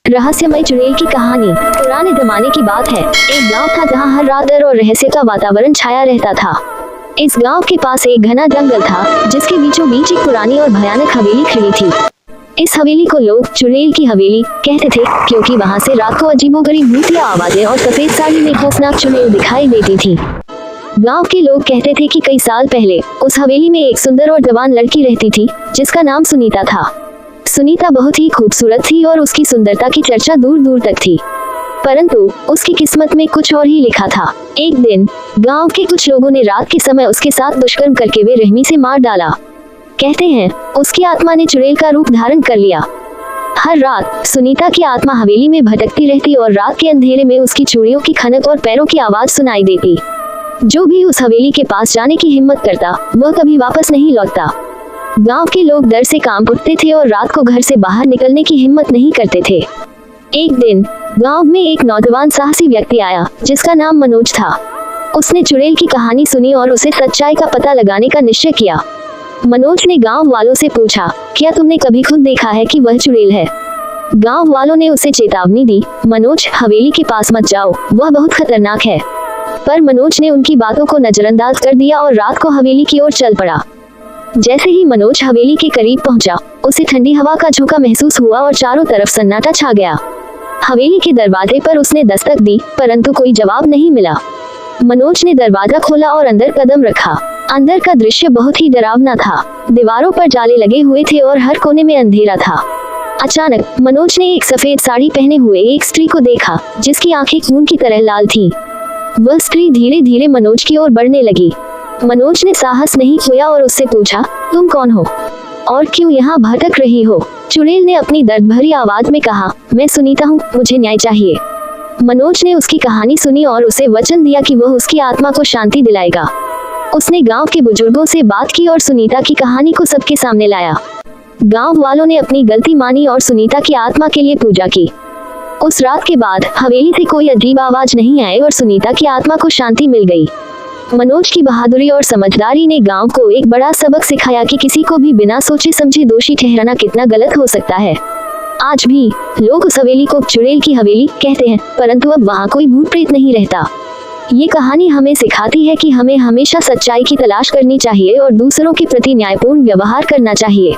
रहस्यमय चुड़ैल की कहानी। पुराने जमाने की बात है। एक गांव था जहां हर रात डर और रहस्य का वातावरण छाया रहता था। इस गांव के पास एक घना जंगल था जिसके बीचों बीच एक पुरानी और भयानक हवेली खड़ी थी। इस हवेली को लोग चुड़ैल की हवेली कहते थे क्योंकि वहां से रात को अजीबोगरीब भूतिया आवाजें और सफेद साड़ी में खौफनाक चुड़ैल दिखाई देती थी। गांव के लोग कहते थे कि कई साल पहले उस हवेली में एक सुंदर और जवान लड़की रहती थी जिसका नाम सुनीता था। सुनीता बहुत ही खूबसूरत थी और उसकी सुंदरता की चर्चा दूर दूर तक थी, परंतु उसकी किस्मत में कुछ और ही लिखा था। एक दिन गांव के कुछ लोगों ने रात के समय उसके साथ दुष्कर्म करके बेरहमी से मार डाला। कहते हैं उसकी आत्मा ने चुड़ैल का रूप धारण कर लिया। हर रात सुनीता की आत्मा हवेली में भटकती रहती और रात के अंधेरे में उसकी चूड़ियों की खनक और पैरों की आवाज सुनाई देती। जो भी उस हवेली के पास जाने की हिम्मत करता वह कभी वापस नहीं लौटता। गांव के लोग डर से कांप उठते थे और रात को घर से बाहर निकलने की हिम्मत नहीं करते थे। एक दिन गांव में एक नौजवान साहसी व्यक्ति आया जिसका नाम मनोज था। उसने चुड़ैल की कहानी सुनी और उसे सच्चाई का पता लगाने का निश्चय किया। मनोज ने गांव वालों से पूछा, क्या तुमने कभी खुद देखा है कि वह चुड़ैल है? गांव वालों ने उसे चेतावनी दी, मनोज हवेली के पास मत जाओ, वह बहुत खतरनाक है। पर मनोज ने उनकी बातों को नजरअंदाज कर दिया और रात को हवेली की ओर चल पड़ा। जैसे ही मनोज हवेली के करीब पहुंचा, उसे ठंडी हवा का झोंका महसूस हुआ और चारों तरफ सन्नाटा छा गया। हवेली के दरवाजे पर उसने दस्तक दी, परंतु कोई जवाब नहीं मिला। मनोज ने दरवाजा खोला और अंदर कदम रखा। अंदर का दृश्य बहुत ही डरावना था। दीवारों पर जाले लगे हुए थे और हर कोने में अंधेरा था। अचानक मनोज ने एक सफेद साड़ी पहने हुए एक स्त्री को देखा जिसकी आंखें खून की तरह लाल थीं। वह स्त्री धीरे धीरे मनोज की ओर बढ़ने लगी। मनोज ने साहस नहीं खोया और उससे पूछा, तुम कौन हो और क्यों यहाँ भटक रही हो? चुड़ैल ने अपनी दर्द भरी आवाज में कहा, मैं सुनीता हूँ, मुझे न्याय चाहिए। मनोज ने उसकी कहानी सुनी और उसे वचन दिया कि वह उसकी आत्मा को शांति दिलाएगा। उसने गांव के बुजुर्गों से बात की और सुनीता की कहानी को सबके सामने लाया। गांव वालों ने अपनी गलती मानी और सुनीता की आत्मा के लिए पूजा की। उस रात के बाद हवेली से कोई अजीब आवाज नहीं आई और सुनीता की आत्मा को शांति मिल गई। मनोज की बहादुरी और समझदारी ने गांव को एक बड़ा सबक सिखाया कि किसी को भी बिना सोचे समझे दोषी ठहराना कितना गलत हो सकता है। आज भी लोग उस हवेली को चुड़ैल की हवेली कहते हैं, परंतु अब वहाँ कोई भूत प्रेत नहीं रहता। ये कहानी हमें सिखाती है कि हमें हमेशा सच्चाई की तलाश करनी चाहिए और दूसरों के प्रति न्यायपूर्ण व्यवहार करना चाहिए।